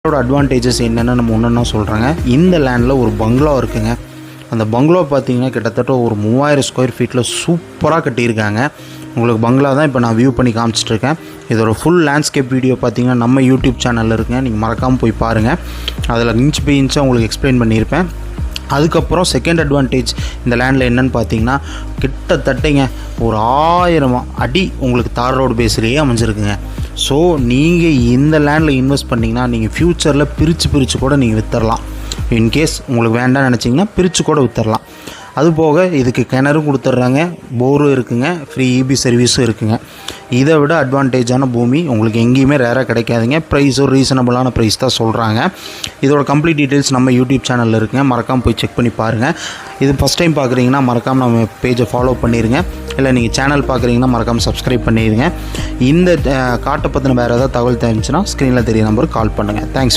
இதோட அட்வான்டேஜஸ் என்னென்னு நம்ம ஒன்றா சொல்கிறேங்க. இந்த லேண்டில் ஒரு பங்களா இருக்குங்க. அந்த பங்களா பார்த்தீங்கன்னா கிட்டத்தட்ட ஒரு 3000 ஸ்கொயர் ஃபீட்டில் சூப்பராக கட்டியிருக்காங்க. உங்களுக்கு பங்களா தான் இப்போ நான் வியூ பண்ணி காமிச்சிட்ருக்கேன். இதோட ஃபுல் லேண்ட்ஸ்கேப் வீடியோ பார்த்தீங்கன்னா நம்ம யூடியூப் சேனலில் இருக்குங்க. நீங்கள் மறக்காமல் போய் பாருங்கள். அதில் இன்ச் பை இன்ச்சாக உங்களுக்கு எக்ஸ்பிளைன் பண்ணியிருப்பேன். அதுக்கப்புறம் செகண்ட் அட்வான்டேஜ் இந்த லேண்டில் என்னென்னு பார்த்தீங்கன்னா கிட்டத்தட்டங்க ஒரு 1000 அடி உங்களுக்கு தார் ரோடு பேஸ்லேயே அமைஞ்சிருக்குங்க. ஸோ நீங்கள் இந்த லேண்டில் இன்வெஸ்ட் பண்ணிங்கன்னா நீங்கள் ஃப்யூச்சரில் பிரித்து கூட நீங்கள் விற்றுடலாம். இன்கேஸ் உங்களுக்கு வேண்டாம்னு நினச்சிங்கன்னா பிரித்து கூட விற்றுடலாம். அதுபோக இதுக்கு கிணறும் கொடுத்துட்றாங்க, போரும் இருக்குங்க, ஃப்ரீ இபி சர்வீஸும் இருக்குங்க. இதை விட அட்வான்டேஜான பூமி உங்களுக்கு எங்கேயுமே ரேராக கிடைக்காதுங்க. ப்ரைஸும் ரீசனபிளான ப்ரைஸ் தான் சொல்கிறாங்க. இதோட கம்ப்ளீட் டீட்டெயில்ஸ் நம்ம யூடியூப் சேனலில் இருக்குங்க. மறக்காமல் போய் செக் பண்ணி பாருங்கள். இது ஃபஸ்ட் டைம் பார்க்குறீங்கன்னா மறக்காமல் நம்ம பேஜை ஃபாலோ பண்ணிடுங்க. இல்லை நீங்கள் சேனல் பார்க்குறீங்கன்னா மறக்காமல் சப்ஸ்கிரைப் பண்ணிடுங்க. இந்த காட்டை பற்றின வேறு ஏதாவது தகவல் தெரிஞ்சுன்னா ஸ்க்ரீனில் தெரிய நம்பருக்கு கால் பண்ணுங்கள். தேங்க்ஸ்.